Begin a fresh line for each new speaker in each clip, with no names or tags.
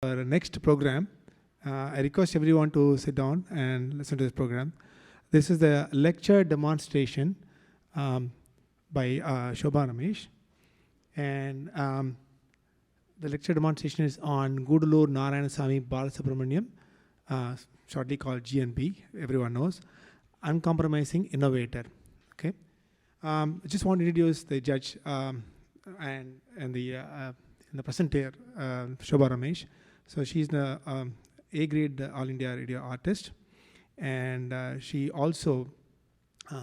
Our next program, I request everyone to sit down and listen to this program. This is the lecture demonstration by Shoba Ramesh. And the lecture demonstration is on Gudalur Narayanasamy Balasubramaniam, shortly called GNB, everyone knows. Uncompromising Innovator. Okay. I just want to introduce the judge and the presenter, Shoba Ramesh. So she's the A-grade All India radio artist, and she also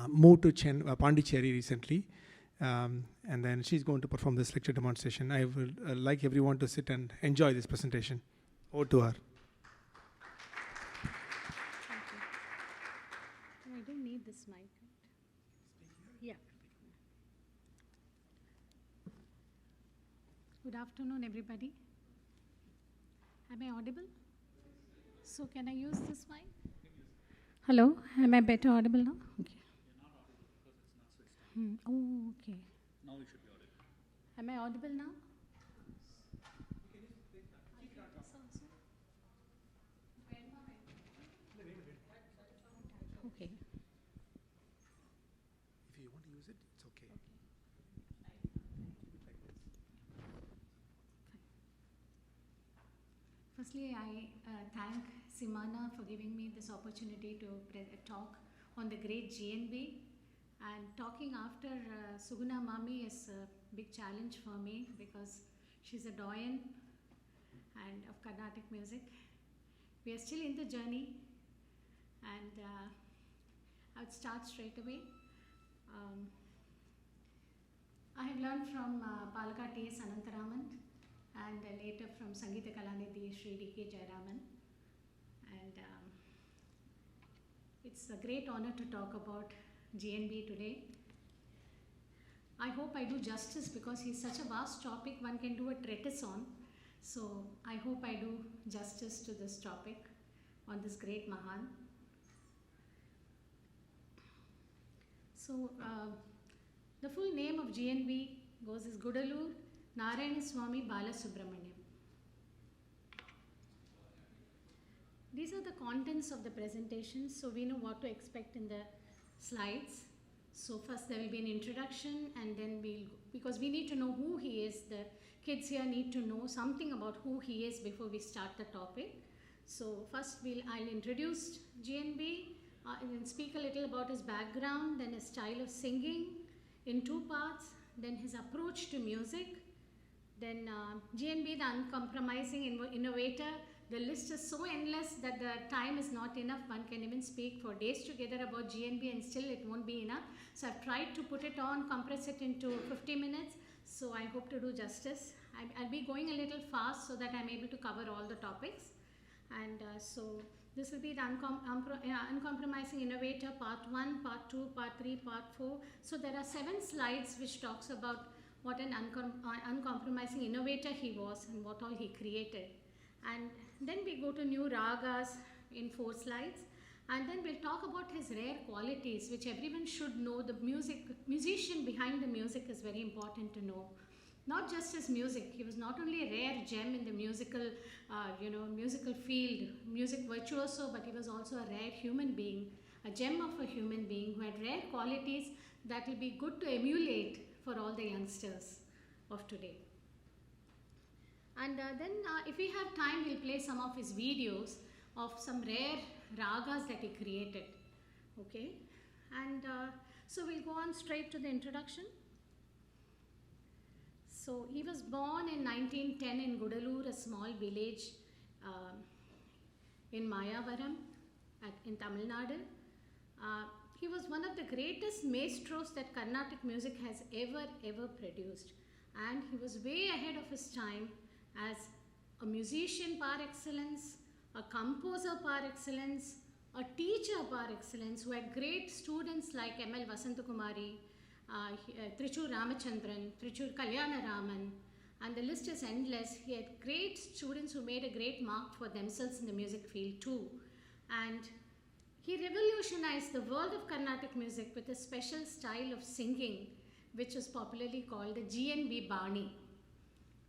moved to Pondicherry recently, and then she's going to perform this lecture demonstration. I would like everyone to sit and enjoy this presentation. Over to her.
I don't need this mic. Yeah. Good afternoon, everybody. Am I audible? So can I use this mic? Hello, am I better audible now? Okay. Oh, okay.
Now we should be audible.
Am I audible now? Okay.
If you want to use it, it's okay.
Firstly, I thank CMANA for giving me this opportunity to talk on the great GNB. And talking after Suguna Mami is a big challenge for me because she's a doyen and of Carnatic music. We are still in the journey, and I would start straight away. I have learned from Palaka T.S. Anantaraman and later from Sangeeta Kalanidhi Sri D.K. Jayaraman. And it's a great honor to talk about GNB today. I hope I do justice because he's such a vast topic one can do a treatise on. So I hope I do justice to this topic on this great Mahan. So the full name of GNB goes as Gudalur Narayanaswamy Balasubramaniam. These are the contents of the presentation, so we know what to expect in the slides. So first there will be an introduction, and then because we need to know who he is, the kids here need to know something about who he is before we start the topic. So first I'll introduce GNB, and then speak a little about his background, then his style of singing in two parts, then his approach to music, then GNB, the Uncompromising Innovator. The list is so endless that the time is not enough. One can even speak for days together about GNB and still it won't be enough. So I've tried to put it on, compress it into 50 minutes. So I hope to do justice. I'll be going a little fast so that I'm able to cover all the topics. And so this will be the Uncompromising Innovator, part 1, part 2, part 3, part 4. So there are 7 slides which talks about what an uncompromising innovator he was and what all he created. And then we go to new ragas in 4 slides, and then we'll talk about his rare qualities which everyone should know. The musician behind the music is very important to know. Not just his music, he was not only a rare gem in the musical field, music virtuoso, but he was also a rare human being, a gem of a human being who had rare qualities that will be good to emulate for all the youngsters of today. And then if we have time, we'll play some of his videos of some rare ragas that he created. Okay, and so we'll go on straight to the introduction. So he was born in 1910 in Gudalur, a small village in Mayavaram in Tamil Nadu. He was one of the greatest maestros that Carnatic music has ever produced, and he was way ahead of his time as a musician par excellence, a composer par excellence, a teacher par excellence, who had great students like M.L. Vasantakumari, Trichur Ramachandran, Trichur Kalyanaraman, and the list is endless. He had great students who made a great mark for themselves in the music field too. And he revolutionized the world of Carnatic music with a special style of singing, which is popularly called the GNB Bani.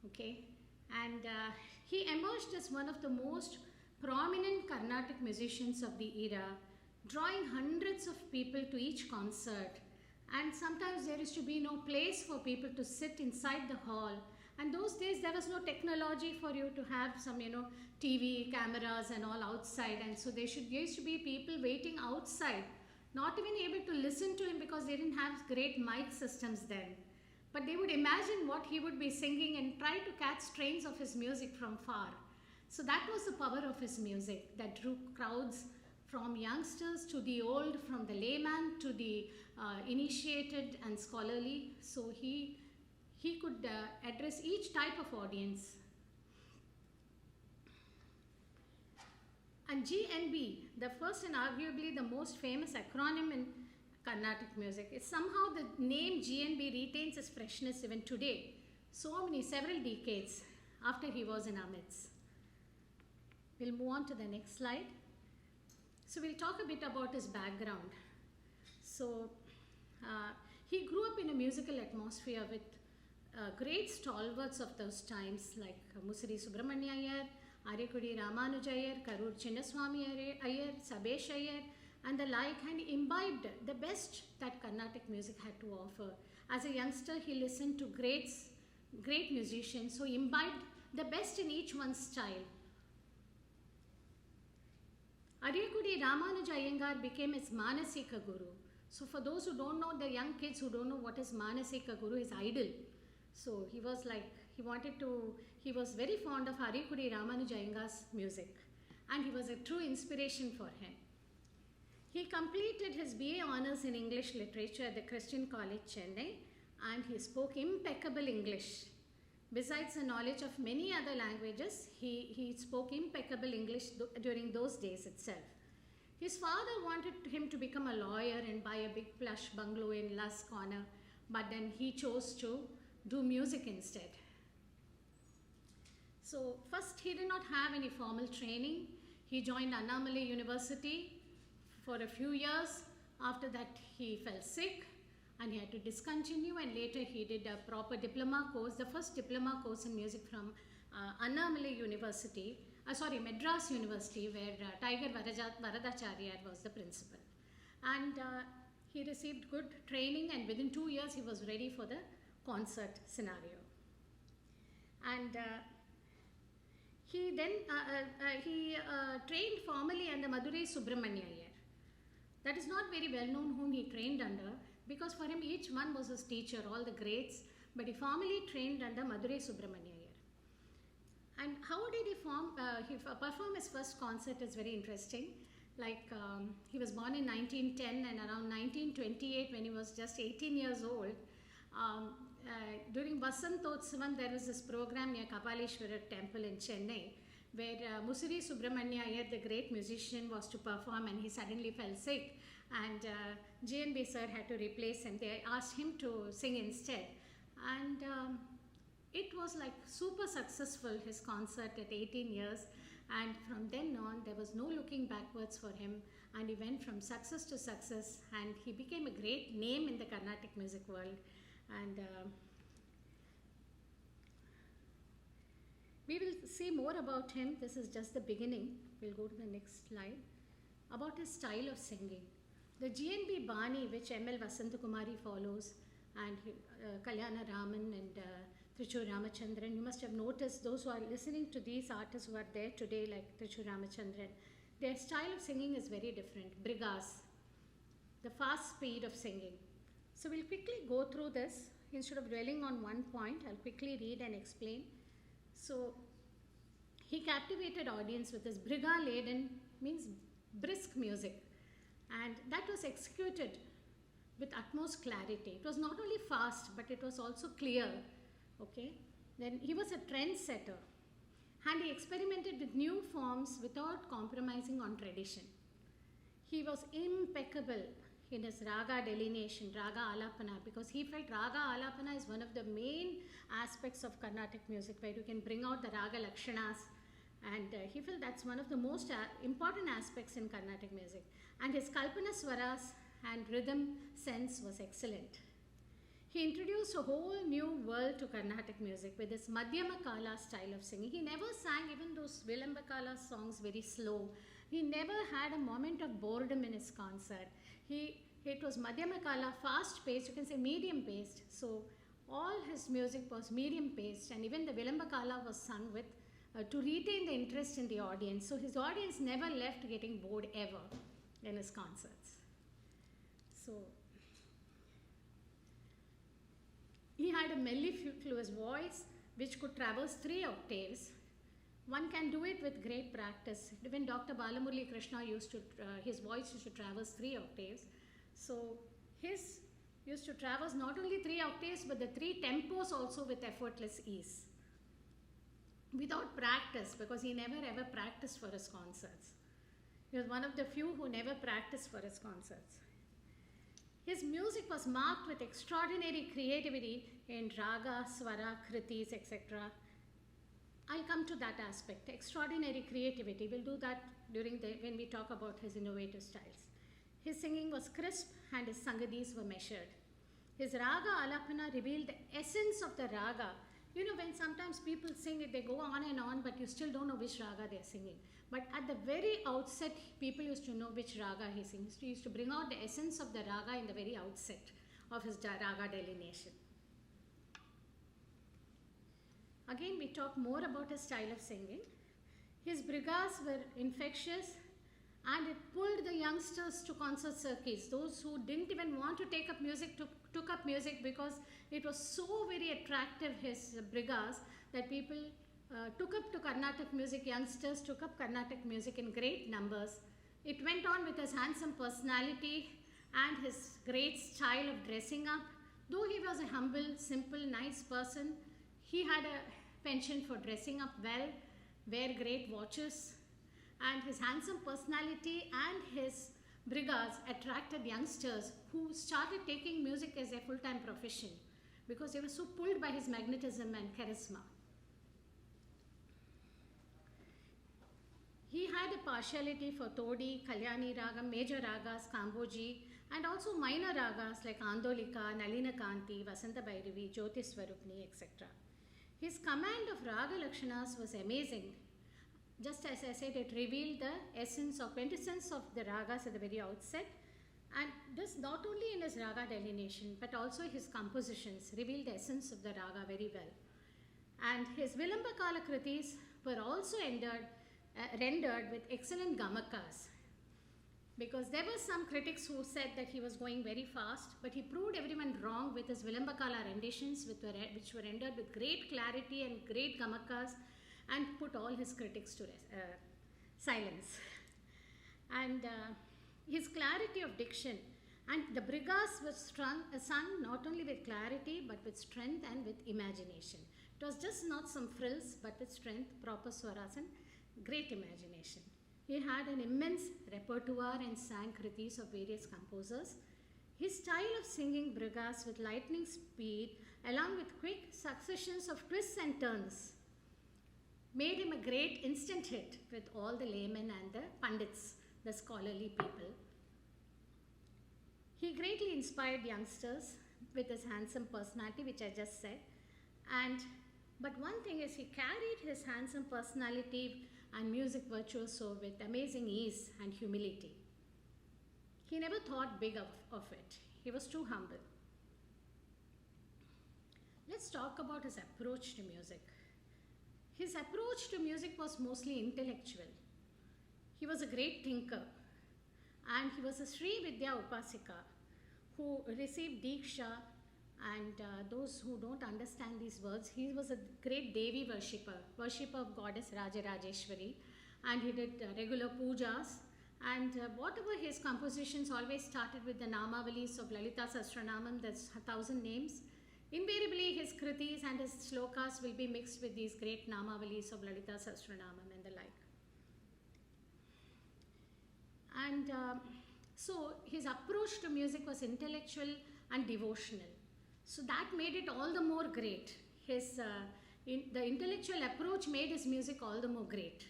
Okay, and He emerged as one of the most prominent Carnatic musicians of the era, drawing hundreds of people to each concert. And sometimes there used to be no place for people to sit inside the hall. And those days there was no technology for you to have some, TV cameras and all outside. And so there used to be people waiting outside, not even able to listen to him because they didn't have great mic systems then. But they would imagine what he would be singing and try to catch strains of his music from far. So that was the power of his music that drew crowds from youngsters to the old, from the layman to the initiated and scholarly. So he could address each type of audience. And GNB, the first and arguably the most famous acronym in Carnatic music, is somehow the name GNB retains its freshness even today, several decades after he was in our midst. We'll move on to the next slide. So we'll talk a bit about his background. So he grew up in a musical atmosphere with great stalwarts of those times like Musiri Subramanya Iyer, Arikudi Ramanuja Iyer, Karur Chinnaswamy Iyer, Sabesh Iyer, and the like, and imbibed the best that Carnatic music had to offer. As a youngster, he listened to great musicians who imbibed the best in each one's style. Arikudi Ramanuja Iyengar became his Manasika Guru. So for those who don't know, the young kids who don't know what is Manasika Guru, his idol. So he was like, he was very fond of Arikudi Ramanuja Iyengar's music, and he was a true inspiration for him. He completed his BA Honours in English Literature at the Christian College, Chennai, and he spoke impeccable English. Besides the knowledge of many other languages, he spoke impeccable English during those days itself. His father wanted him to become a lawyer and buy a big plush bungalow in Lusk Corner, but then he chose to do music instead. So first, he did not have any formal training. He joined Annamalai University for a few years. After that, he fell sick and he had to discontinue, and later he did a proper diploma course, the first diploma course in music from Annamalai University, Madras University, where Tiger Varadacharya was the principal. And he received good training, and within 2 years he was ready for the concert scenario. And he then trained formally under Madurai Subramanya Iyer. That is not very well known whom he trained under, because for him each one was his teacher, all the greats, but he formally trained under Madurai Subramanya Iyer. And how did he perform his first concert is very interesting. Like he was born in 1910, and around 1928, when he was just 18 years old, during Vasantotsavam, there was this program near Kapaleshwara temple in Chennai, where Musiri Subramanya Iyer, the great musician, was to perform, and he suddenly fell sick, and GNB sir had to replace him. They asked him to sing instead, and it was like super successful, his concert at 18 years, and from then on there was no looking backwards for him, and he went from success to success, and he became a great name in the Carnatic music world. And we will see more about him. This is just the beginning. We'll go to the next slide. About his style of singing. The GNB Bani, which M.L. Vasantakumari follows, and Kalyana Raman and Trichur Ramachandran, you must have noticed, those who are listening to these artists who are there today, like Trichur Ramachandran, their style of singing is very different. Brigas, the fast speed of singing. So we'll quickly go through this. Instead of dwelling on one point, I'll quickly read and explain. So he captivated audience with his briga-laden, means brisk music, and that was executed with utmost clarity. It was not only fast, but it was also clear. Okay. Then he was a trendsetter, and he experimented with new forms without compromising on tradition. He was impeccable in his raga delineation, raga alapana, because he felt raga alapana is one of the main aspects of Carnatic music, where you can bring out the raga lakshanas, and he felt that's one of the most important aspects in Carnatic music. And his kalpana swaras and rhythm sense was excellent. He introduced a whole new world to Carnatic music with his Madhyama Kala style of singing. He never sang even those Vilamba Kala songs very slow. He never had a moment of boredom in his concert. It was Madhyama Kala, fast paced, you can say medium paced. So all his music was medium paced, and even the Vilamba Kala was sung with to retain the interest in the audience. So his audience never left getting bored ever in his concerts. So he had a mellifluous voice which could traverse 3 octaves. One can do it with great practice. Even Dr. Balamurali Krishna his voice used to traverse 3 octaves. So his used to traverse not only 3 octaves but the 3 tempos also with effortless ease. Without practice, because he never ever practiced for his concerts. He was one of the few who never practiced for his concerts. His music was marked with extraordinary creativity in raga, swara, kritis, etc. I'll come to that aspect, extraordinary creativity. We'll do that when we talk about his innovative styles. His singing was crisp and his sangadis were measured. His raga alapana revealed the essence of the raga. You know, when sometimes people sing it, they go on and on, but you still don't know which raga they're singing. But at the very outset, people used to know which raga he sings. He used to bring out the essence of the raga in the very outset of his raga delineation. Again, we talk more about his style of singing. His brigas were infectious, and it pulled the youngsters to concert circuits. Those who didn't even want to take up music took up music because it was so very attractive, his brigas, that people took up to Carnatic music. Youngsters took up Carnatic music in great numbers. It went on with his handsome personality and his great style of dressing up. Though he was a humble, simple, nice person, he had a penchant for dressing up well, wear great watches, and his handsome personality and his brigas attracted youngsters who started taking music as a full-time profession because they were so pulled by his magnetism and charisma. He had a partiality for Todi, Kalyani Ragam, major ragas, Kamboji, and also minor ragas like Andolika, Nalina Kanti, Vasanta Bhairavi, Jyoti Swarupni, etc. His command of Raga Lakshanas was amazing. Just as I said, it revealed the essence or quintessence of the ragas at the very outset. And this not only in his raga delineation, but also his compositions revealed the essence of the raga very well. And his Vilamba Kala Kritis were also rendered with excellent gamakas. Because there were some critics who said that he was going very fast, but he proved everyone wrong with his Vilamba Kala renditions, which were rendered with great clarity and great gamakas, and put all his critics to silence. And his clarity of diction and the brigas was sung not only with clarity but with strength and with imagination. It was just not some frills but with strength, proper swaras and great imagination. He had an immense repertoire and sang kritis of various composers. His style of singing brigas with lightning speed along with quick successions of twists and turns made him a great instant hit with all the laymen and the pandits, the scholarly people. He greatly inspired youngsters with his handsome personality, which I just said. But one thing is, he carried his handsome personality and music virtuoso with amazing ease and humility. He never thought big of it. He was too humble. Let's talk about his approach to music. His approach to music was mostly intellectual. He was a great thinker, and he was a Sri Vidya Upasika who received Diksha, and those who don't understand these words, he was a great Devi worshipper of goddess Rajarajeshwari, and he did regular pujas, and whatever his compositions always started with the Namavalis of Lalita Sahasranamam, that's 1,000 names. Invariably, his kritis and his shlokas will be mixed with these great Namavalis of Lalita Sahasranamam and the like. And so his approach to music was intellectual and devotional. So that made it all the more great. The intellectual approach made his music all the more great.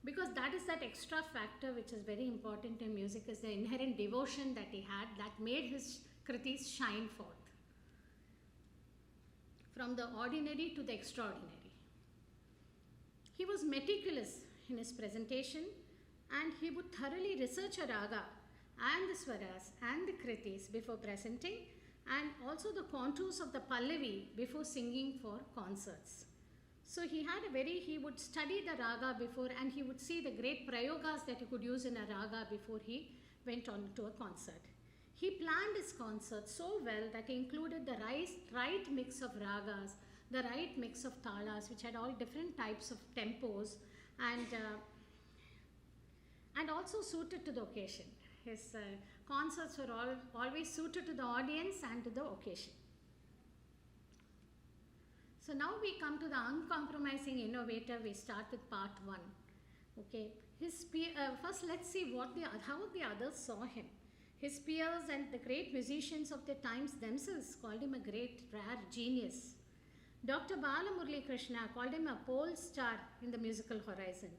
Because that is that extra factor which is very important in music, is the inherent devotion that he had that made his kritis shine forth. from the ordinary to the extraordinary. He was meticulous in his presentation, and he would thoroughly research a raga and the swaras and the kritis before presenting, and also the contours of the pallavi before singing for concerts. So he would study the raga before, and he would see the great prayogas that he could use in a raga before he went on to a concert. He planned his concert so well that he included the right mix of ragas, the right mix of talas, which had all different types of tempos, and also suited to the occasion. His concerts were always suited to the audience and to the occasion. So now we come to the uncompromising innovator. We start with part 1. Okay, first let's see how the others saw him. His peers and the great musicians of the times themselves called him a great, rare genius. Dr. Balamurali Krishna called him a pole star in the musical horizon.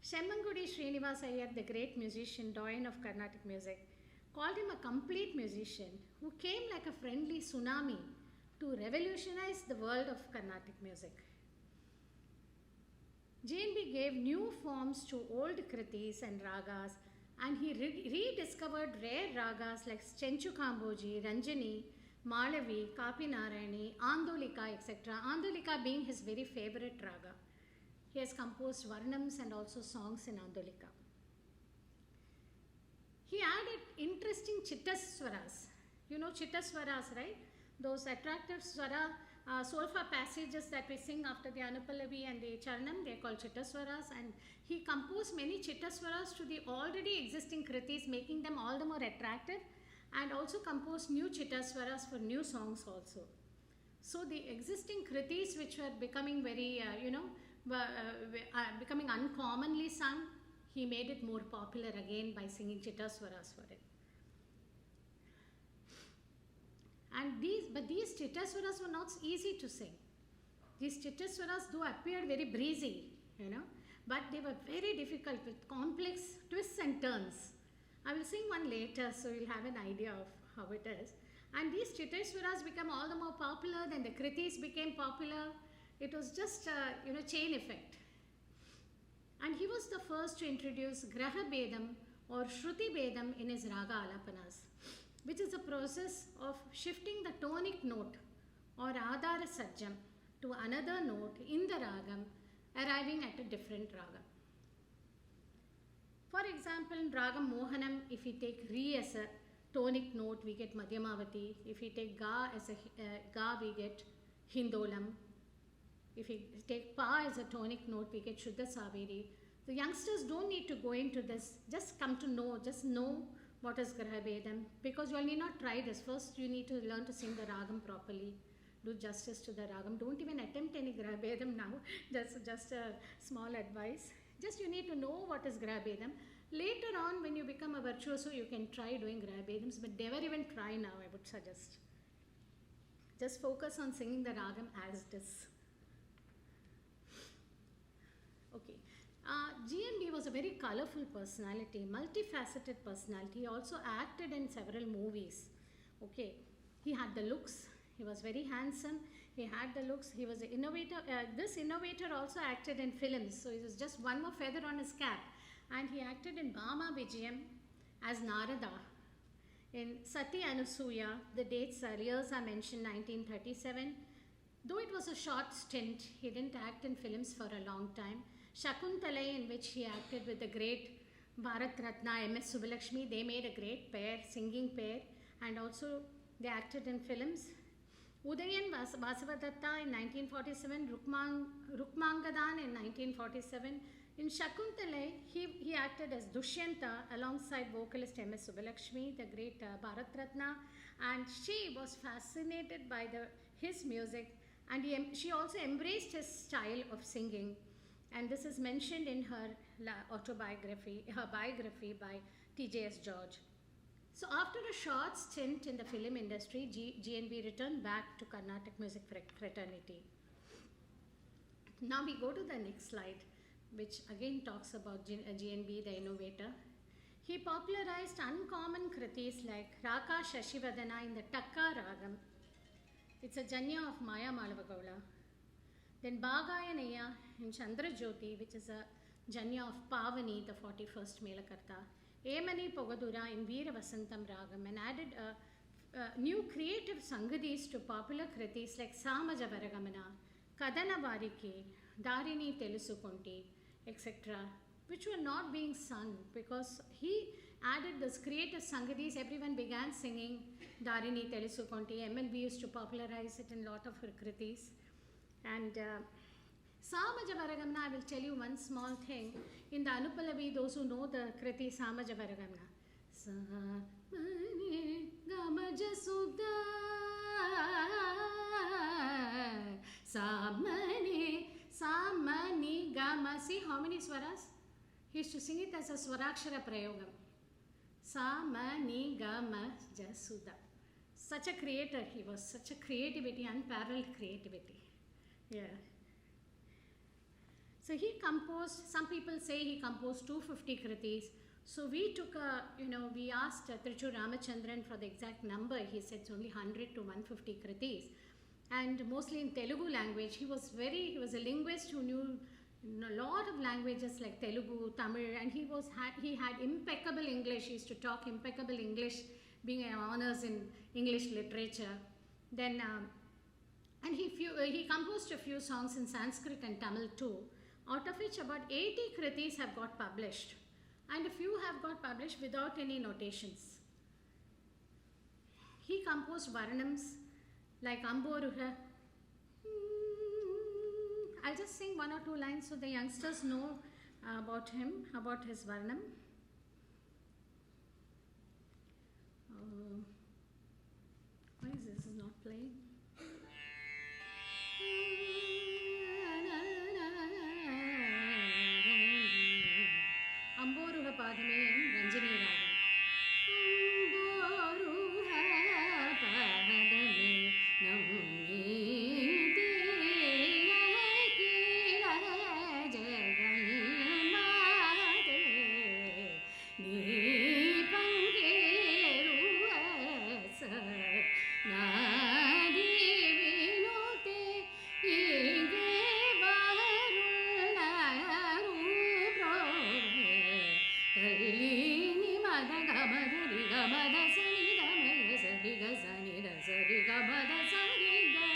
Shemmangudi Srinivas Iyer, the great musician, doyen of Carnatic music, called him a complete musician who came like a friendly tsunami to revolutionize the world of Carnatic music. GNB gave new forms to old kritis and ragas, and he rediscovered rare ragas like Chenchu Kamboji, Ranjani, Malavi, Kapinarayani, Andolika, etc. Andolika being his very favorite raga. He has composed varnams and also songs in Andolika. He added interesting chittaswaras. You know chittaswaras, right? Those attractive swara, solfa passages that we sing after the Anupallavi and the Charanam, they are called chittaswaras, and he composed many chittaswaras to the already existing kritis, making them all the more attractive, and also composed new chittaswaras for new songs also. So the existing kritis which were becoming very, becoming uncommonly sung, he made it more popular again by singing chittaswaras for it. And these chittaswaras were not easy to sing. These chittaswaras do appear very breezy, but they were very difficult with complex twists and turns. I will sing one later, so you'll have an idea of how it is. And these chittaswaras became all the more popular, then the kritis became popular. It was just a chain effect. And he was the first to introduce Graha Bedam or Shruti Bedam in his Raga Alapanas, which is a process of shifting the tonic note or Adhara Sajjam to another note in the Ragam, arriving at a different Raga. For example, in Ragam Mohanam, if we take Re as a tonic note, we get Madhyamavati. If we take Ga as a Ga, we get Hindolam. If we take Pa as a tonic note, we get Shuddha Saveri. The youngsters don't need to go into this. Just come to know, just know what is Graha Bedam, because you all need not try this. First, you need to learn to sing the Ragam properly. Do justice to the Ragam. Don't even attempt any Graha Bedam now. That's just a small advice. Just you need to know what is Graha Bedam. Later on, when you become a virtuoso, you can try doing Graha Bedams, but never even try now, I would suggest. Just focus on singing the Ragam as it is. Okay. GNB was a very colorful personality, multifaceted personality. He also acted in several movies. Okay. He had the looks. He was very handsome. He had the looks. He was an innovator. This innovator also acted in films. So it was just one more feather on his cap. And he acted in Bhama Vijayam as Narada. In Sati Anusuya, the years are mentioned, 1937. Though it was a short stint, he didn't act in films for a long time. Shakuntalai, in which he acted with the great Bharat Ratna Ms. Subbulakshmi, they made a great pair, singing pair, and also they acted in films. Udayan Vasavadatta in 1947, Rukmangadan in 1947. In Shakuntalai, he acted as Dushyanta alongside vocalist Ms. Subbulakshmi, the great Bharat Ratna, and she was fascinated by his music, and she also embraced his style of singing. And this is mentioned in her autobiography, her biography by T.J.S. George. So after a short stint in the film industry, GNB returned back to Carnatic music fraternity. Now we go to the next slide, which again talks about GNB, the innovator. He popularized uncommon kritis like Raka Shashivadana in the Takka Ragam. It's a Janya of Maya Malavagaula. Then Bhagayanaya in Chandrajyoti, which is a Janya of Pavani, the 41st Melakarta. Emani Pogadura in Veera Vasantam Ragam, and added new creative sangadis to popular kritis like Samaja Varagamana, Kadana Variki, Darini Telusukonti, etc., which were not being sung because he added this creative sangadis. Everyone began singing Darini Telusukonti. MLB used to popularize it in a lot of her kritis. And Samaja Varagamana, I will tell you one small thing. In the Anupalavi, those who know the kriti Samaja Varagamana, Samani Gamaja Sudha, Samani Gama. See how many swaras? He used to sing it as a Swarakshara Prayogam. Samani Gama Jasuda. Such a creator he was, such a creativity, unparalleled creativity. Yeah. So he composed, some people say he composed 250 kritis. So we took we asked Trichur Ramachandran for the exact number. He said it's only 100 to 150 kritis. And mostly in Telugu language. He was a linguist who knew a lot of languages like Telugu, Tamil, and he had impeccable English. He used to talk impeccable English, being an honors in English literature. Then, and he composed a few songs in Sanskrit and Tamil too, out of which about 80 kritis have got published, and a few have got published without any notations. He composed varnams like Amboruha. I'll just sing one or two lines so the youngsters know about him, about his varnam. Why is this not playing? Amboruha Padame in Ranjini Ragam. Amboruha Padame Namite Akira Jagamate Ni Pangeruasa Nadi Vinote Ige Varunaru Prove Kalini Madagamadari Gamada Sanida Maya Sariga Sanida Sariga Mada Sarida.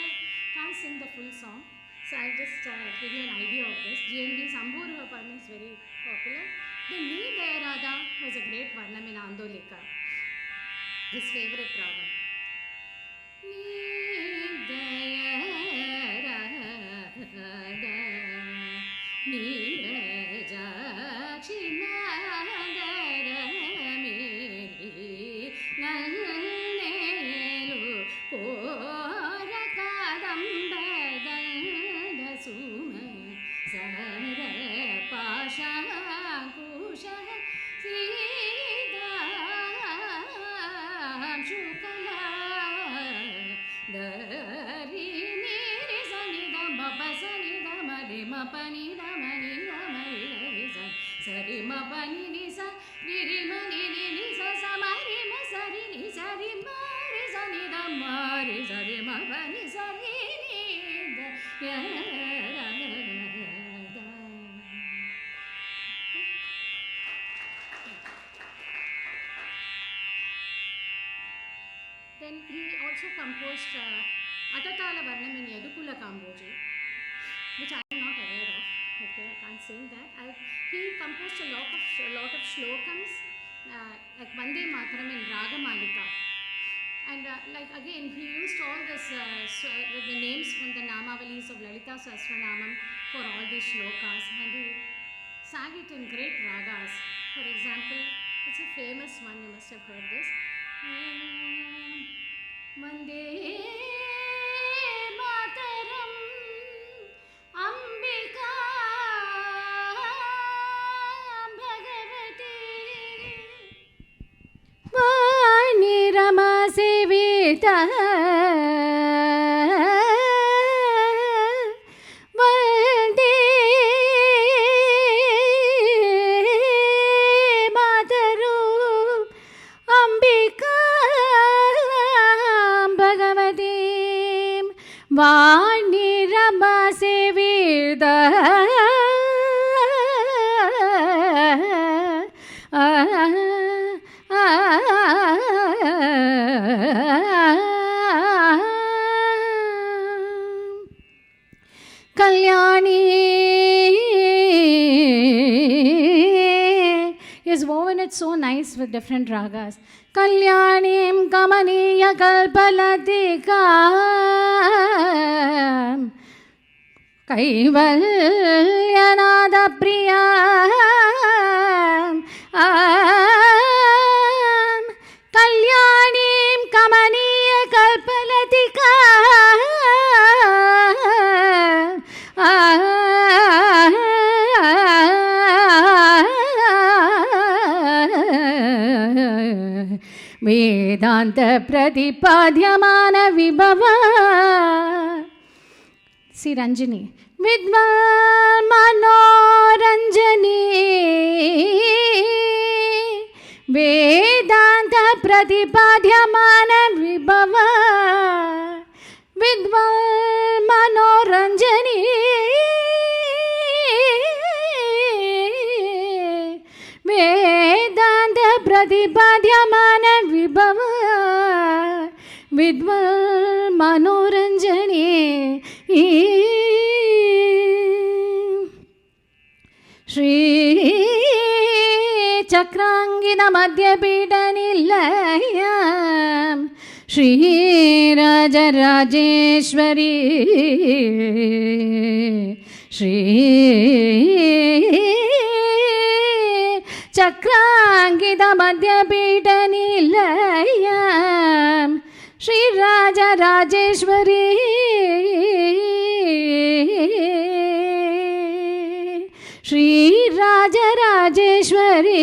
Can't sing the full song, so I'll just give you an idea of this. GNB Samburu Varnam is very popular. The Ni Dayarada was a great Varnam in Andolika, his favorite ragam. Ni Dayarada Niraja Chinadara Miri Nannelu Kora Kadambadanda Suma Sara Pasha Kusha Sidam Shukala Dari Niri Sanidam Baba Sanidam Marima Panida Manida Marida Sari Mapani Nisa Nirima Nisa Samari Masari Nisa Rimari Sanida Mari Sari Mapani Sari Nida Then he also composed Atatala Varnam in Yadukula Kamboji, which I am not aware of. Okay, I can't sing that. He composed a lot of shlokams, like Vande Mataram in Ragamalika. And like again, he used all this the names from the Namavalis of Lalita Sahasranamam for all these shlokas, and he sang it in great ragas. For example, it's a famous one, you must have heard this. Vande Mataram Ambika Bhagavati Vani Rama Sevita Vande Mataram Ambika with different ragas. Kalyanim Kamaniya Kalpalatika Kaivalyanada Priya Kalyanim Kamaniya Kalpalatika Vedanta Pradipadyamana Vibhava. See Ranjani. Vidvan Manoranjani Vedanta Pradipadyamana Vibhava. Vidvan Manoranjani Vedanta Pradipadyamana Vibhava. Vidvan Manoranjani Shri Chakrangina Madhyapidanilayam Shri Rajarajeshwari Shri Chakrangina Madhyapidanilayam Shri Rajarajeshwari Shri Rajarajeshwari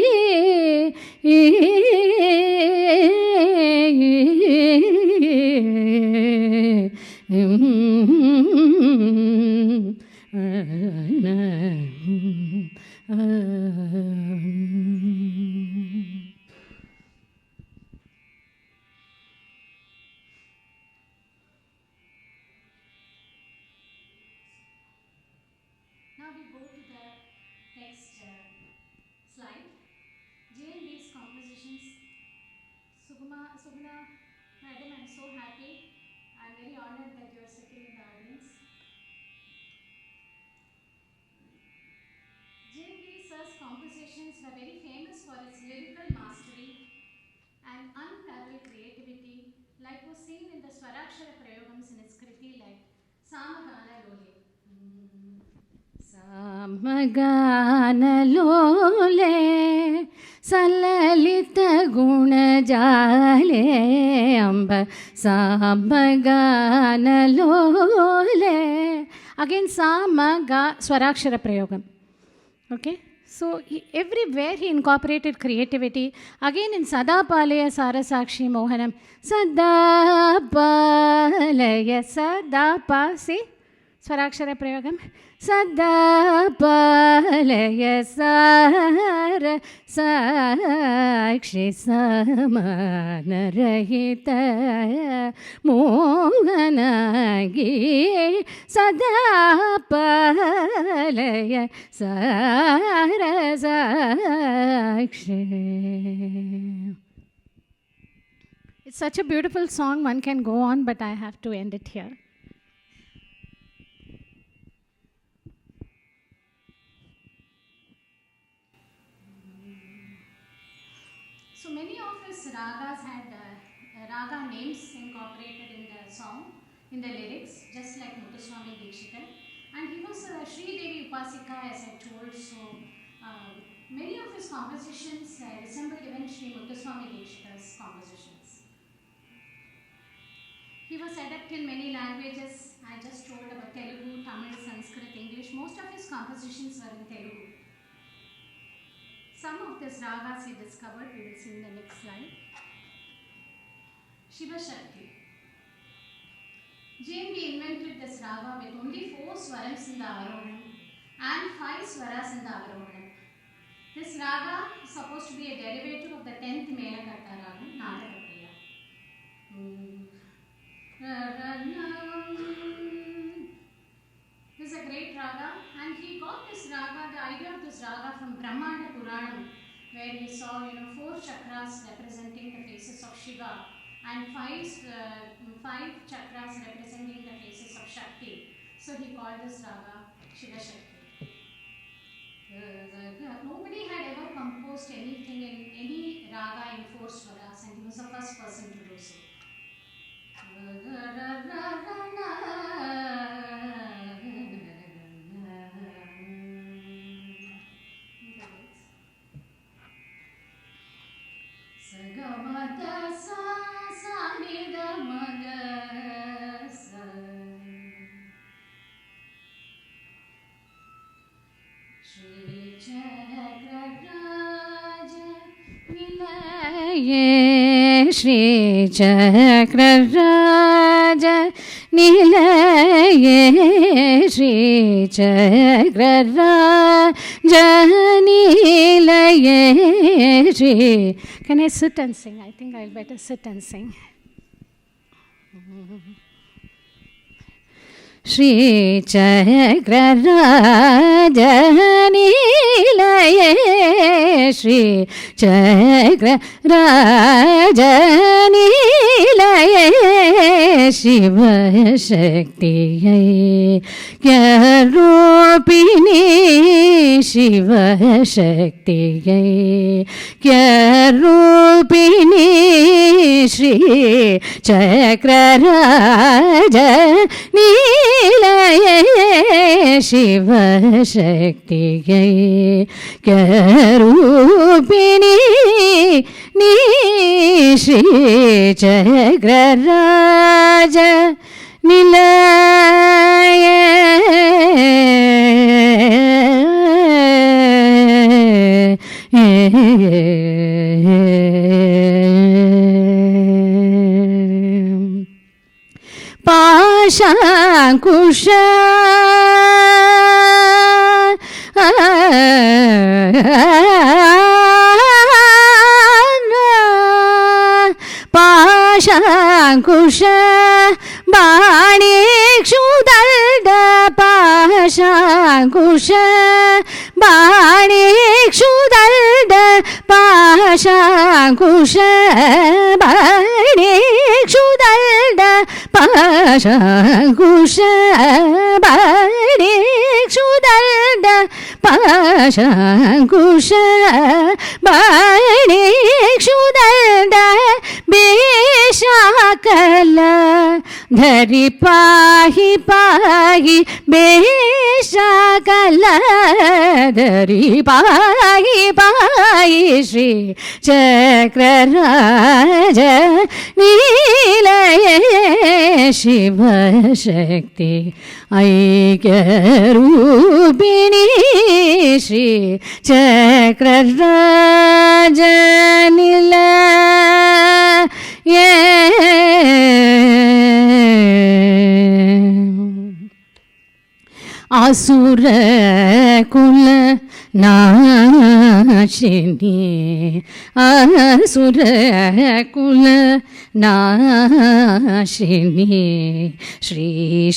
Now we go to the next slide. GNB's compositions. Subhana, madam, I'm so happy. I'm very honored that you are sitting in the audience. GNB sir's compositions were very famous for its lyrical mastery and unparalleled creativity, like was seen in the Swarakshara Prayogams in its kriti like Samagana Lole. Samagana Lole Salalita Gunajale Amba Samagana Lole. Again Samaga Swarakshara Prayogam. Okay, so everywhere he incorporated creativity. Again in Sadapalaya Sarasakshi Mohanam, Sadapalaya Sadapa, see Swarakshara Prayogam, Sadapalaya Sarasakshi Samanarahita Mohanagi Sadapalaya Sarasakshi. It's such a beautiful song, one can go on, but I have to end it here. So many of his ragas had raga names incorporated in the song, in the lyrics, just like Muthuswami Dikshita. And he was Sri Devi Upasika, as I told, so many of his compositions resembled even Sri Muthuswami Dikshita's compositions. He was adept in many languages. I just told about Telugu, Tamil, Sanskrit, English. Most of his compositions were in Telugu. Some of these ragas he discovered, we will see in the next slide. Shiva Shakti. GNB invented this raga with only 4 swarams in the Avarohanam and 5 swaras in the Avarohanam. This raga is supposed to be a derivative of the 10th Melakarta raga, Nadakapriya. This is a great raga, and he got this raga, the idea of this raga from Brahmanda Puranam, where he saw 4 chakras representing the faces of Shiva and 5 chakras representing the faces of Shakti. So he called this raga Shiva Shakti. Nobody had ever composed anything in any raga in four swaras, and he was the first person to do so. Shri Chakraraja Nilaye Shri Chakraraja Nilaye Shri. Can I sit and sing? I think I'll better sit and sing. Shri Chakraraja Nilaye Shri Chakraraja Nilaye Shiva Shaktiye Kyarupini Shiva Shaktiye Kyarupini Shri Chakraraja Nilaye Shiva Shaktiye Kyarupini Ni Shri Chakraraja Nilaye Pashankusha Pashankusha Banikshudalda Pashankusha Banikshudalda Pashankusha Banikshudalda Pashankusha Banikshudalda Pashankusha Banikshudalda Beshakala Dhari pahi pahi Beshakala Dhari pahi pahi Shri Chakraraja Nilaye Shiva Shakti Aikyarupini Shri Chakraraja Nilaye Asura Kula Nashini Asura Kula Nashini Shri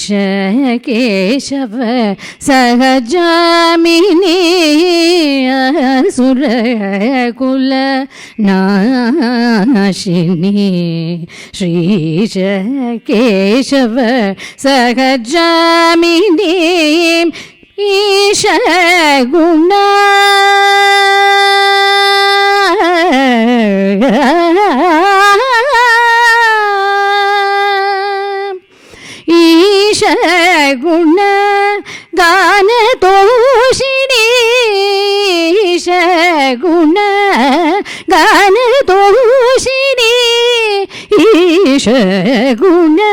Keshava Sahajamini Asura Kula Nashini Shri Keshava Sahajamini Isha Guna Isha Guna Gana Toshini Isha Guna Gana Toshini Isha Guna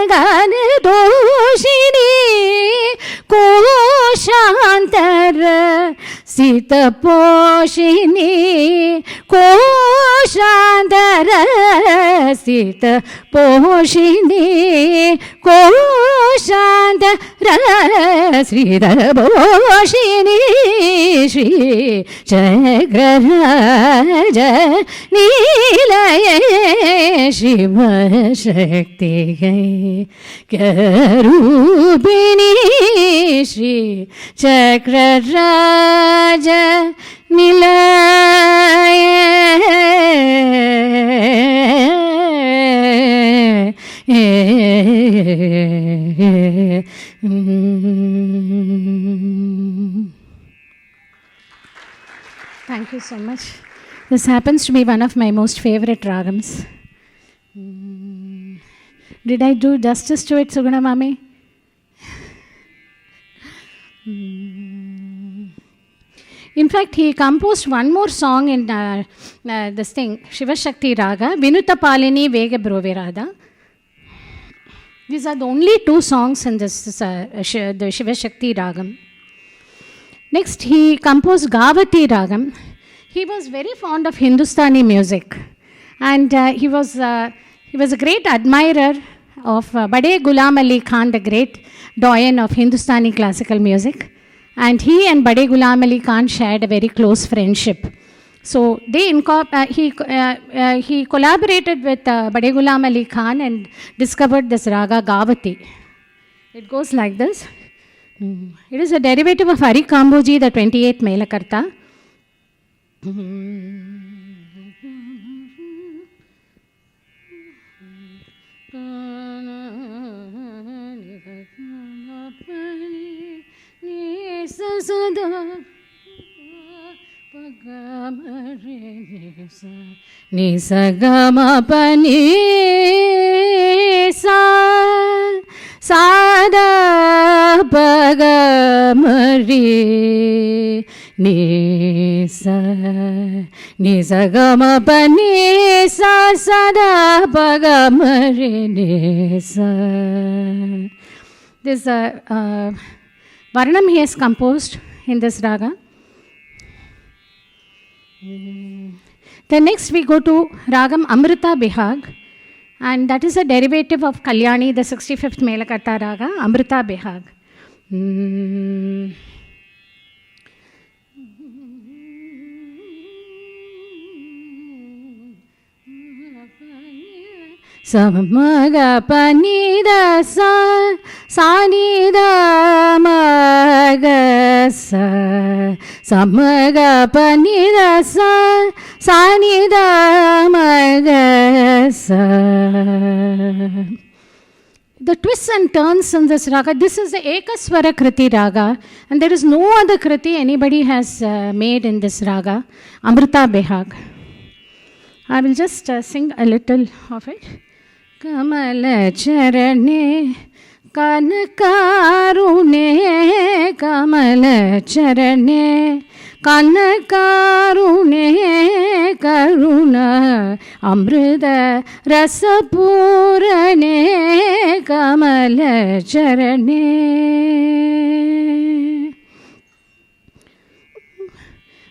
Gana Toshini Koshantara Sita Poshini Koshantara Sita Poshini Koshantara Sita Poshini Shri Chakraraja Nilaye Shiva Shaktiye Kyarupini Shri Chakraraja Nilaye Thank you so much. This happens to be one of my most favorite ragams. Did I do justice to it, Suguna Mami? In fact, he composed one more song in this thing, Shiva Shakti Raga, Vinuta Palini Vega Brovirada. These are the only two songs in this the Shiva Shakti Ragam. Next, he composed Gavati Ragam. He was very fond of Hindustani music, and he was a great admirer of Bade Ghulam Ali Khan, the great doyen of Hindustani classical music. And he and Bade Ghulam Ali Khan shared a very close friendship. So he collaborated with Bade Ghulam Ali Khan and discovered this raga Gavati. It goes like this. It is a derivative of Hari Kamboji, the 28th Melakarta. Nisagama pani sada pagamari nisagama pani sada pagamari nisa. This Varnam he has composed in this raga. Then next we go to Ragam Amrita Bihag, and that is a derivative of Kalyani, the 65th Melakarta Raga, Amrita Bihag. Samaga panida sa ni da maga sa samaga panida sa ni da maga sa. The twists and turns in this raga, this is the Ekaswara Kriti raga, and there is no other Kriti anybody has made in this raga, Amrita Bihag. I will just sing a little of it. Kamala Charane Kanakarune Kamala Charane Kanakarune Karuna Amrita Rasapurane Kamala Charane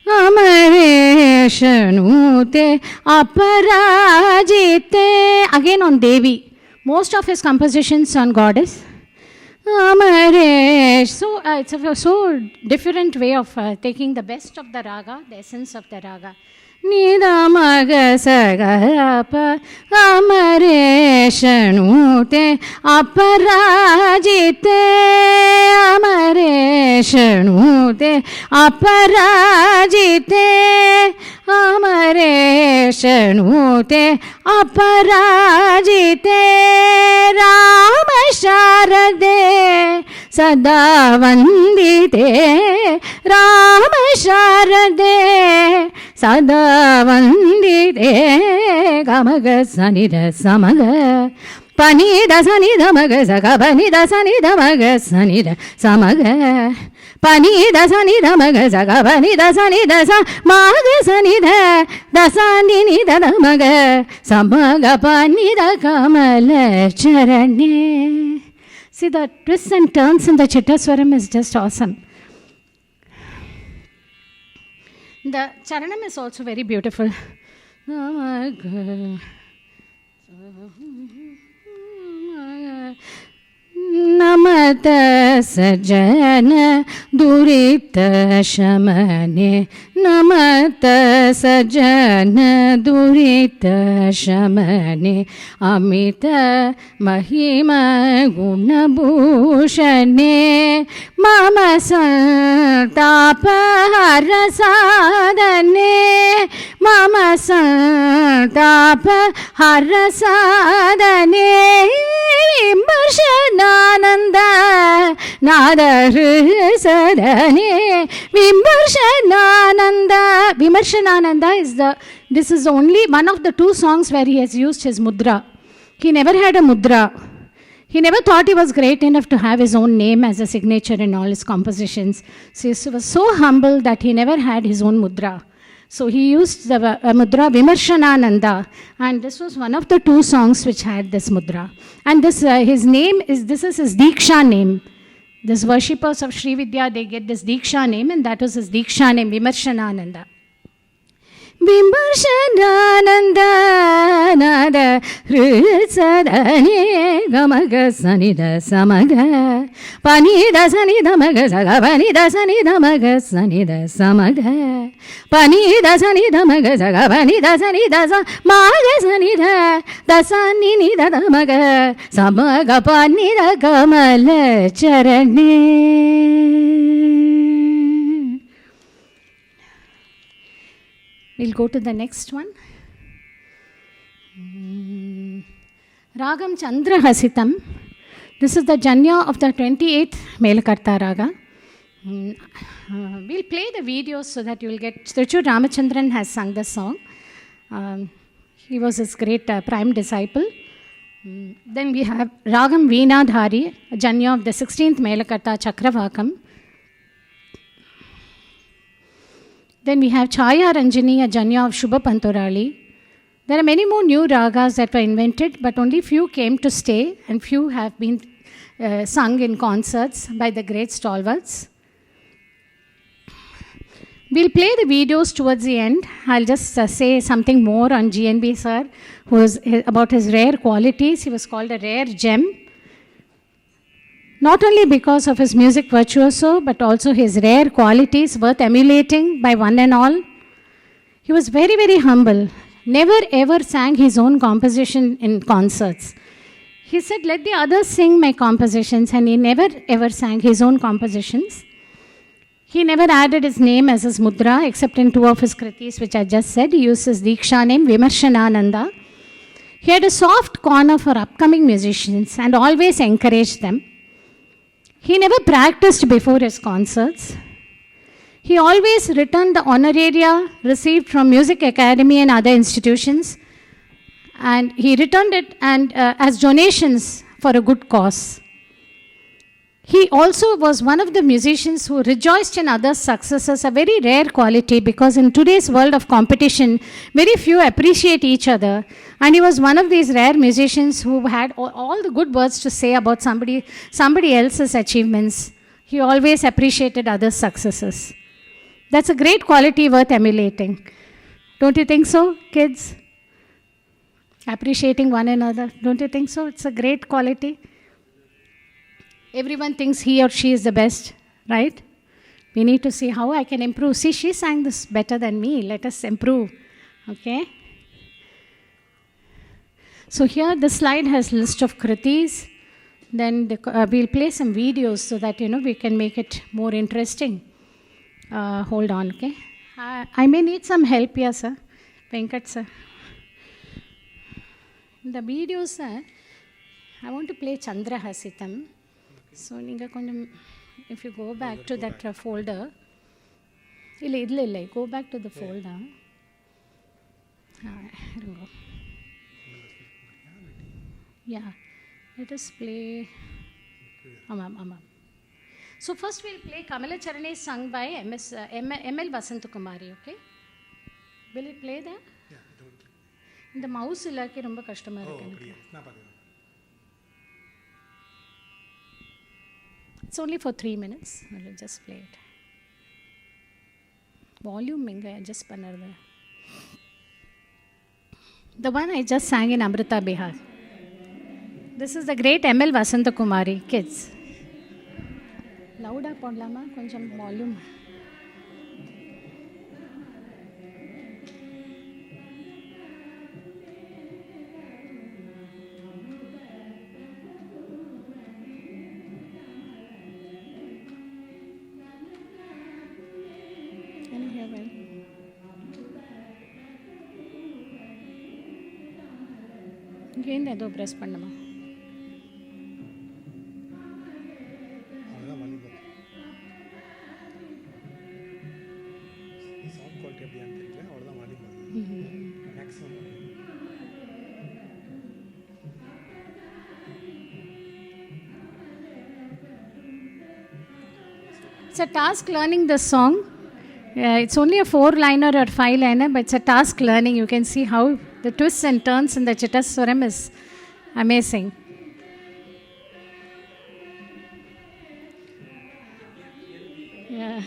Amareshanute Aparajite. Again on Devi. Most of his compositions on goddess. Amaresh. So it's a so different way of taking the best of the raga, the essence of the raga. Nidamaga Sagapa Amareshanute Aparajite Amareshanute Aparajite Amareshanute Aparajite Ramasharade Sada Vandite Ramasharade Sada Vandite Gamaga Sanida Samaga Panida Sanida Maga Saga Panida Sanida Maga Sanida Samaga Panida Sanida Maga Saga Panida Sanida Maga Sanida Dasani Maga Samaga Panida Kamala Charane. See, the twists and turns in the Chittaswaram is just awesome. The Charanam is also very beautiful. Namata Sajana Durita Shamane Namata Sajana Durita Shamane Amita Mahima Gunabhushane Mama Santapa Harasadane Mama Santapa Harasadane Vimbarshanananda Nadarusadane Vimbarshanananda. Vimarshanananda this is only one of the 2 songs where he has used his mudra. He never had a mudra. He never thought he was great enough to have his own name as a signature in all his compositions. So he was so humble that he never had his own mudra. So he used the mudra Vimarshanananda, and this was one of the 2 songs which had this mudra. And this his name is, this is his Diksha name. These worshippers of Sri Vidya, they get this Diksha name, and that was his Diksha name, Vimarshanananda. Vimbarshanananda Nada Rutsadane Gamaga Sanida Samaga Panida Sanida Maga Saga Panida Sanida Maga Sanida Samaga Panida Sanida Maga Saga Panida Sanida Maga Sanida Dasani Damaga Samaga Panida Kamala Charane. We'll go to the next one. Ragam Chandra Hasitam. This is the Janya of the 28th Melakarta Raga. We'll play the videos so that you will get. Trichur Ramachandran has sung the song. He was his great prime disciple. Then we have Ragam Veenadhari, a Janya of the 16th Melakarta Chakravakam. Then we have Chaya Ranjani, a Janya of Shubha Panturali. There are many more new ragas that were invented, but only few came to stay, and few have been sung in concerts by the great stalwarts. We'll play the videos towards the end. I'll just say something more on GNB sir, about his rare qualities. He was called a rare gem. Not only because of his music virtuoso, but also his rare qualities worth emulating by one and all. He was very, very humble. Never ever sang his own composition in concerts. He said, let the others sing my compositions, and he never ever sang his own compositions. He never added his name as his mudra, except in 2 of his kritis, which I just said. He used his Diksha name, Vimarshanananda. He had a soft corner for upcoming musicians and always encouraged them. He never practiced before his concerts. He always returned the honoraria received from Music Academy and other institutions, and he returned it as donations for a good cause. He also was one of the musicians who rejoiced in others' successes, a very rare quality, because in today's world of competition, very few appreciate each other. And he was one of these rare musicians who had all the good words to say about somebody else's achievements. He always appreciated others' successes. That's a great quality worth emulating. Don't you think so, kids? Appreciating one another. Don't you think so? It's a great quality. Everyone thinks he or she is the best, right? We need to see how I can improve. See, she sang this better than me. Let us improve. Okay? So here the slide has a list of kritis. Then we'll play some videos so that, we can make it more interesting. Hold on, okay? I may need some help here, sir. Venkat, sir. The videos, sir, I want to play Chandra Hasitam. So, if you go back to that folder, go back to the folder. Here we go. Yeah, let us play. So first we'll play Kamala Charane sung by M.L. Vasantakumari, okay? Will it play there?
Yeah, don't.
The mouse is like romba customer. It's only for 3 minutes. I'll just play it. Volume minga adjust pannarda. The one I just sang in Amrita Bihar. This is the great M.L. Vasantakumari, kids. Louder podlama, koncham volume. Can you hear well? Again, I do press pannama. It's a task learning this song. It's only a 4-liner or 5-liner, but it's a task learning. You can see how the twists and turns in the Chittaswaram is amazing. Yeah.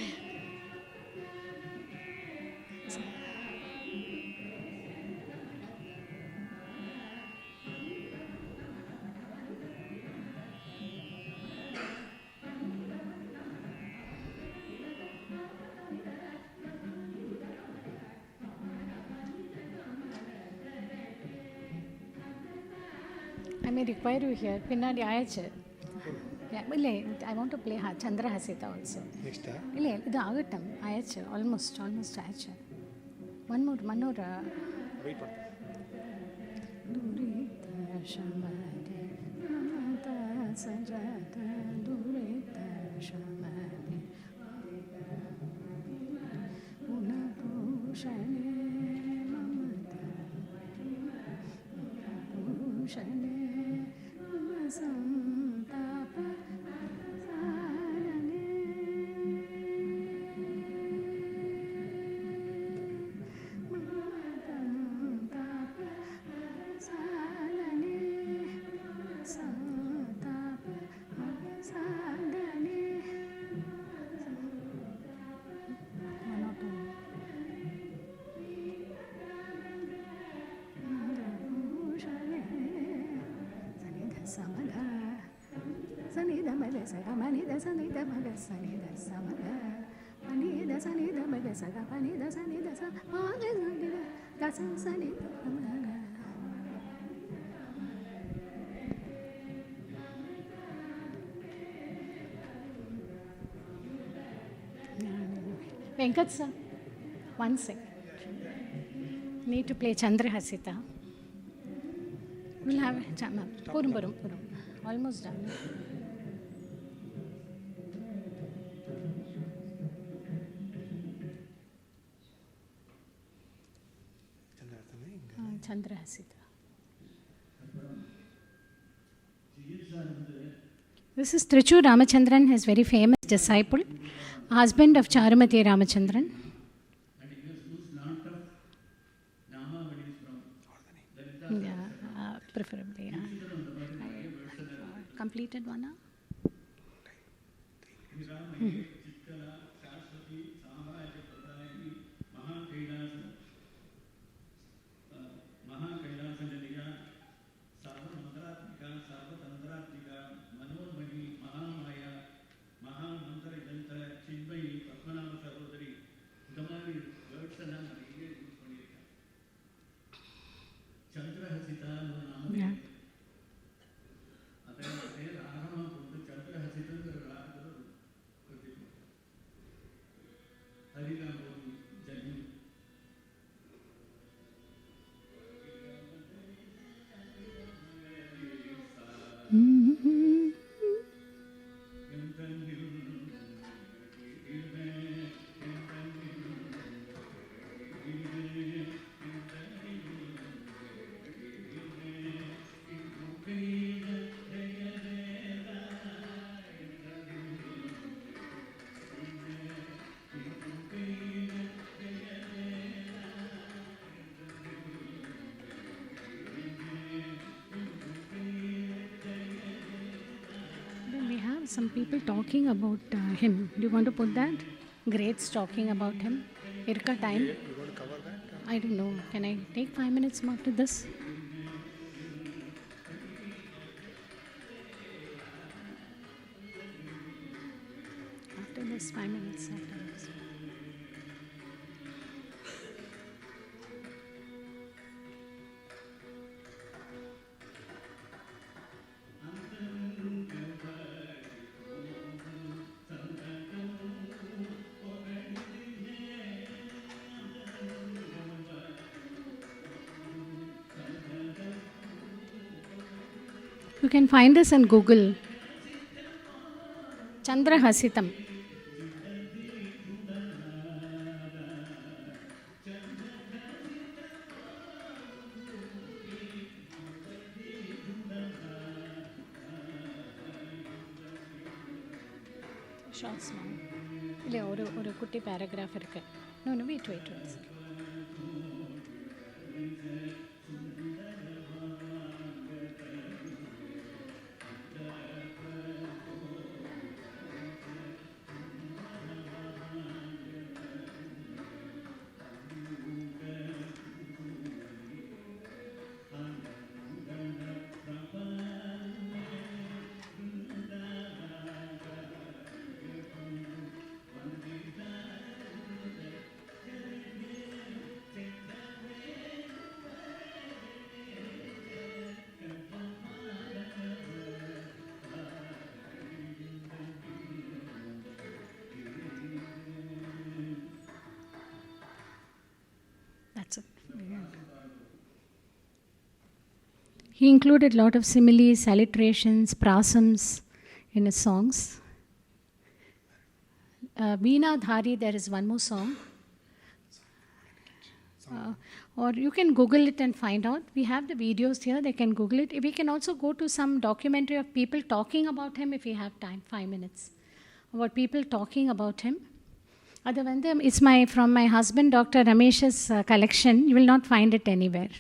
I may require you here. Pinnadi ayachu. Yeah, I want to play Chandra Hasita also.
Next time.
Idu agatam ayachu. Almost ayachu. One more.
Wait for
Venkat sir, 1 second. Need to play Chandra Hasita. We'll have Purum. Almost done. Chandra Hasita. This is Trichu Ramachandran, his very famous disciple, husband of Charumati Ramachandran. Yeah, preferably. Completed one. Yeah. Some people talking about him. Do you want to put that? Greats talking about him. Irka time.
You want to cover that?
I don't know. Can I take 5 minutes more to this? After this, 5 minutes. After this. You can find this in Google. Chandra Hasitam. Short song. இல்லை ஒரு குட்டி paragraph இருக்கு. No, wait. That's it. Yeah. He included a lot of similes, alliterations, prasams in his songs. Veena Dhari, there is one more song. Or you can Google it and find out. We have the videos here, they can Google it. We can also go to some documentary of people talking about him if we have time, 5 minutes. About people talking about him. It's from my husband, Dr. Ramesh's collection. You will not find it anywhere.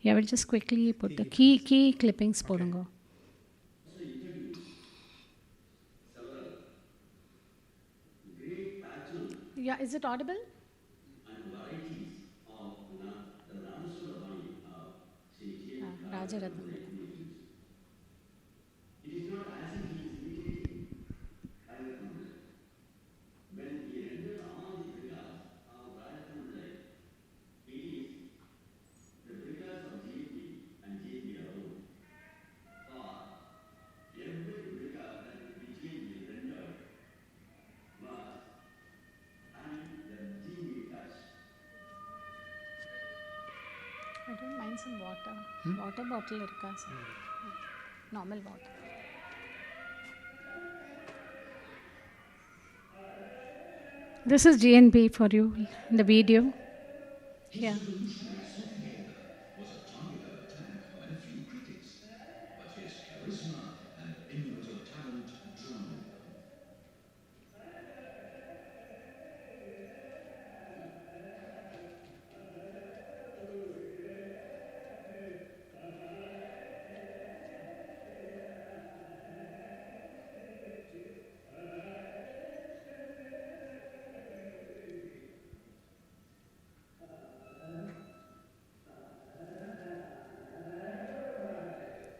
Yeah, I will just quickly put the key clippings. Okay. Yeah, is it audible? Rajaratnam.
It is not as if he is imitating Raritan. When he rendered all the brigas of Raritan, it is the brigas of GNB and GNB alone. For every briga that the GNB rendered was having the GNB touch.
I don't mind some water. Water bottle irka, sir. Normal water. This is GNB for you, the video. Yeah.
Was a target of attack by a few critics, but his charisma and innovative talent drowned them.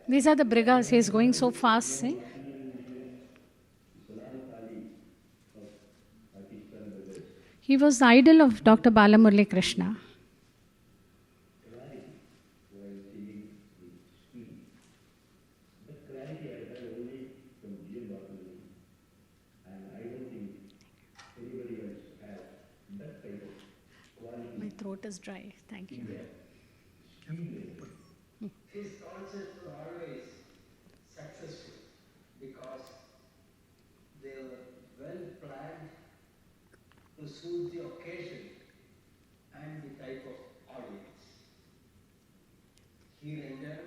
These are the brigas. He is going so fast. See? He was the idol of Dr. Balamurali Krishna. My throat is dry. Thank you.
His concerts were always successful because they were well planned to suit the occasion and the type of audience. He rendered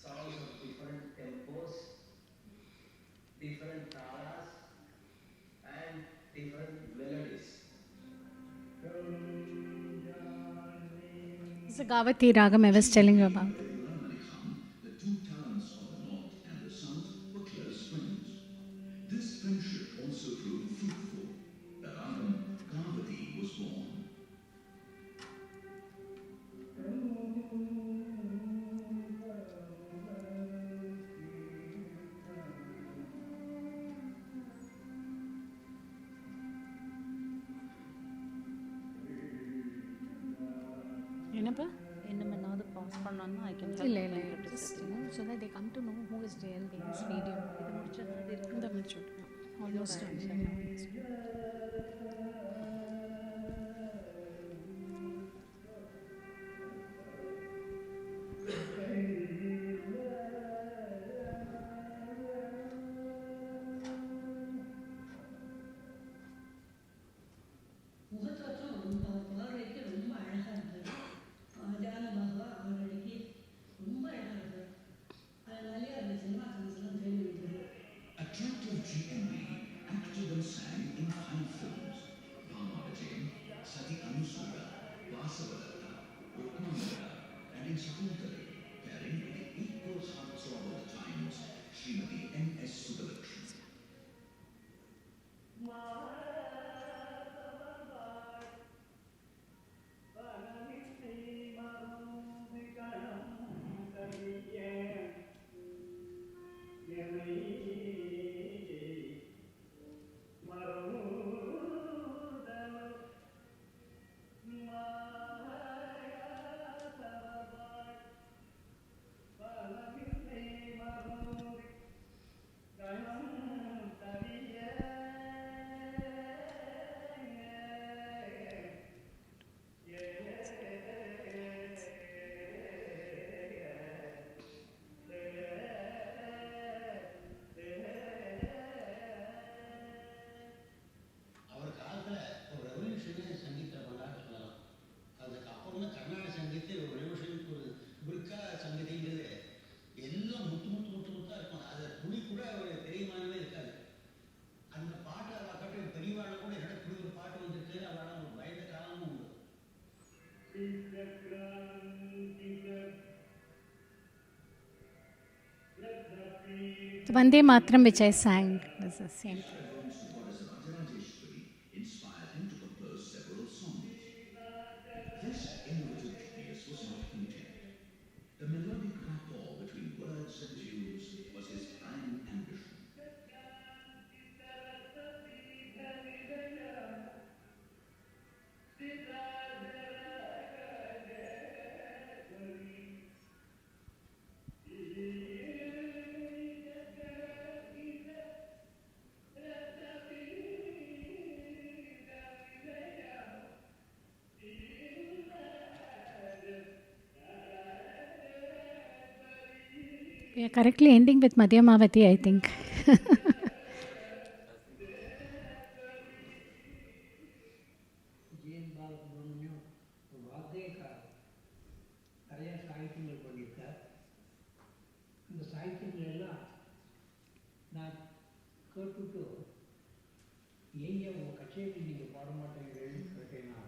songs of different tempos, different talas, and different melodies.
It's the Gavati Ragam I was telling you about.
The two talents of the north and the south were close friends. This friendship also proved fruitful. The ragam Gavati was born.
Enappa?
என்னமாவது pass பண்ணோம்னா I can help
இல்லை
them
இல்லை
to
just
settle.
so that they come to know who is JNB, his video.
இது முடிச்சது இருக்கு.
இந்த முடிச்சுட்டு almost done.
முகத்தோற்றம் பார்வைக்கு ரொம்ப அழகாக இருந்தது. ஜான பகவா அவர்களுக்கு ரொம்ப அழகாக இருந்தது. அதனாலே அந்த சினிமா கன்செல்லாம் தேடி விட்டது.
Attractive GNB acted and sang in அவர் காலத்துல ஒரு ரெவல்யூஷனே சங்கீதத்தில் பண்ணாருன்னு சொல்லலாம். அதுக்கப்புறம் தான் கர்நாடக சங்கீதத்தை ஒரு ரெவல்யூஷனுக்கு ஒரு பிற்கா சங்கீதங்கிறது எல்லாம் முத்தா இருக்கும். அது துளி கூட ஒரு தெரியுமானவே இருக்காது. அந்த பாட்டு அவள் கட்ட பெரியவாழ கூட என்னோட இப்படி ஒரு பாட்டு வந்திருக்கு அவளால் ஒரு பயந்த காலமும் உண்டு.
The Vande Mataram which I sang was the same.
Inspired him to compose several songs. This innovative genius was not content. The melodic rapport between words and tunes was his prime ambition.
We are correctly ending with Madhyamavati, I think.
நிறைய சாகித்யங்கள் பண்ணியிருக்கார். இந்த சாகித்யங்கள் எல்லாம் நான் கேட்டுட்டு எங்கே உங்கள் கச்சேரி நீங்கள் பாட மாட்டேங்கிறேன்னு கேட்டேன்னா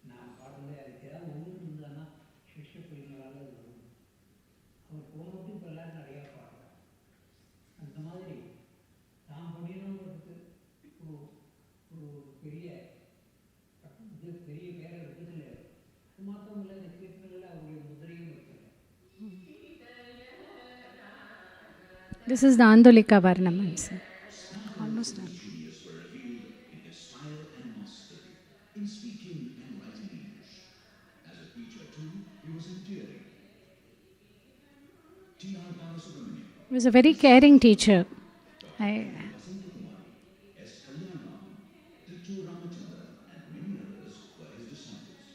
நான் பாடல அதுக்கு ஏதாவது ஒன்று இருந்தான்னா சிஷ்ய பிள்ளைங்களால் வரும். அவர் போனப்படி இப்போ எல்லாரும் நிறையா பாடுறார். அந்த மாதிரி நான் பண்ணிடணுங்கிறதுக்கு ஒரு ஒரு பெரிய பெரிய பேரை எடுத்ததில்லை. அது மாத்திரம் இல்லை, இந்த கீர்த்தனைகளில் அவருடைய முதிரையும் இருக்குது.
This is the Andolika Varnam. Almost done.
Genius were revealed in his style and mastery, in speaking and writing English. As a teacher too, he was endearing. T.R. Balasubramanian,
He was a very caring teacher.
S. Kalyanam, T. Ramachandran, and many others were his disciples.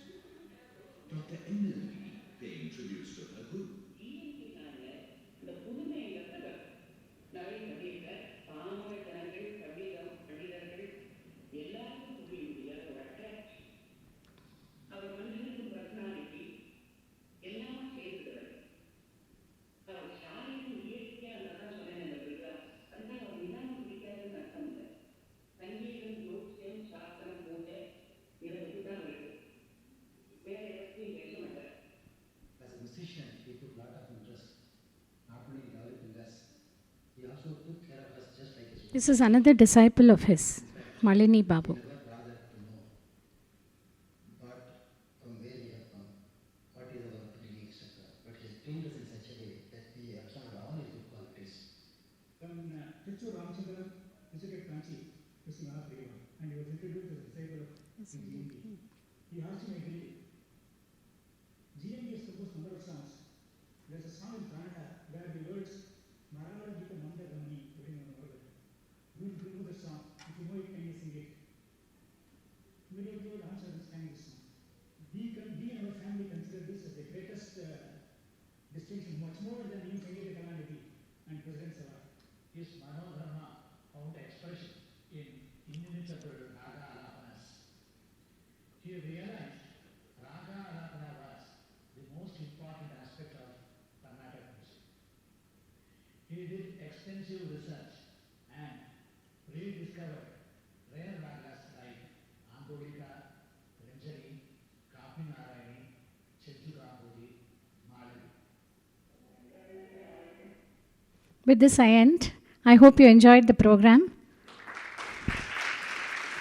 Dr. M.L.B. paying tributes to her guru.
இந்த புதுமைங்கிறத நிறைய பதியத்தை பாமர ஜனங்கள் பண்டிதர்கள் எல்லாருக்கும் புரியக்கூடிய ஒரு attraction. அவர் மனுஷனுக்கு personality எல்லாம் சேர்த்துக்கிறது. அவர் சாலையும் இயற்கையாக இருந்தால் சொன்னேன் இந்த பிள்ளை. அதுதான் அவர் நிதானம் பிடிக்காதுன்னு அர்த்தம் இல்லை. சங்கீதம், ஜோசியம், சாஸ்திரம், பூஜை இதை பற்றி தான் வருது. வேற எவற்றையும் பேச மாட்டார்.
As a musician, he took a lot of interest, not only in developing us, he also took care of us just like his own.
This is another disciple of his, Malini Babu.
Never bothered to know what, from where we have come, what is our upbringing, etc. But he trained us in such a way that we absorbed all his good qualities.
When Tichu Ramachandran visited Kanchi, this is not very one, and he was introduced as a disciple of GNB. He asked him again, GNB has composed number of songs. There's a song in Kannada where the words Marala Gita Manda Gamani written on the word. You will know the song. If you know it, can you sing it? Immediately Ramachandran sang this song. We and our family consider this as the greatest distinction, much more than being Sangeeta Kalanidhi and President Sabha.
His Manodharma found expression in inimitable Raga Alapanas. He realized Raga Alapana was the most important aspect of Carnatic music. He did extensive research and rediscovered rare ragas like Andolika, Renjari, Kapi Narayani, Chetturambudi, Malini.
With this I end. I hope you enjoyed the program.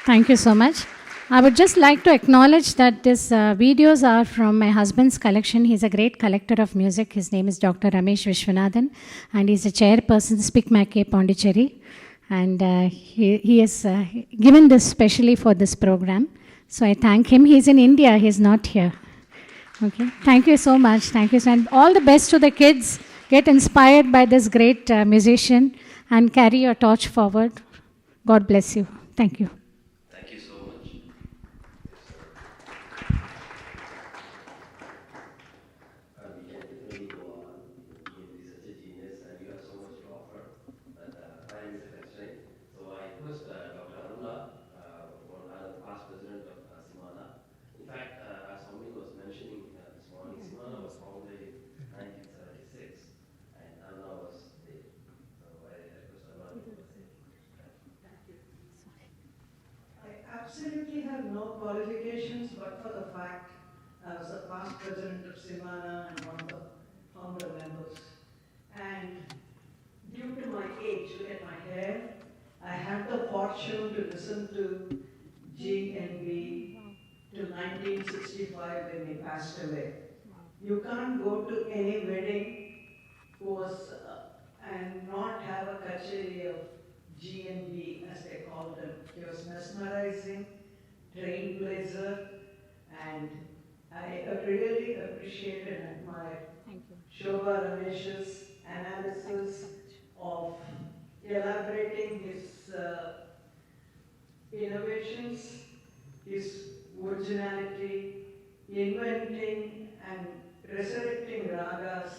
Thank you so much. I would just like to acknowledge that these videos are from my husband's collection. He's a great collector of music. His name is Dr. Ramesh Vishwanathan, and he's a chairperson, SPICMAC Pondicherry. And he has given this specially for this program. So I thank him. He's in India. He's not here. Okay. Thank you so much. Thank you. And all the best to the kids. Get inspired by this great musician and carry your torch forward. God bless you. Thank you.
Thank you so much. We can definitely go on. GNB is such a genius, and you have so much to offer. But time is a constraint. So I request Dr. Aruna, one of the past president of CMANA. In fact, as Omni was mentioning this morning, CMANA was founded in 1976, and Aruna was there. So I request Aruna to say.
I absolutely have no qualifications, but for the fact I was a past president of CMANA and one of the founder members. And due to my age, look at my hair, I had the fortune to listen to GNB till 1965 when he passed away. You can't go to any wedding and not have a kacheri of GNB, as they called him. He was mesmerizing, trailblazer, and I really appreciate and admire Shoba Ramesh's analysis of elaborating his innovations, his originality, inventing and resurrecting ragas,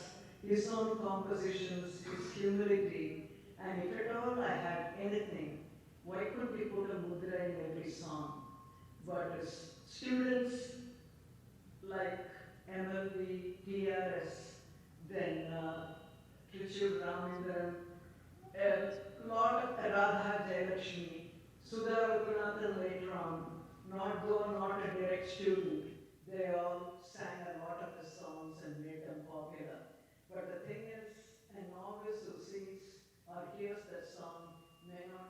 his own compositions, his humility, and if at all I had anything, why couldn't we put a mudra in every song? But as students like MLB, TRS, then Trichur Ramendran, a lot of Radha Jayalakshmi, Sudha Raghunathan later on, though not a direct student, they all sang a lot of the songs and made them popular. But the thing is, a novice who sings or hears that song may not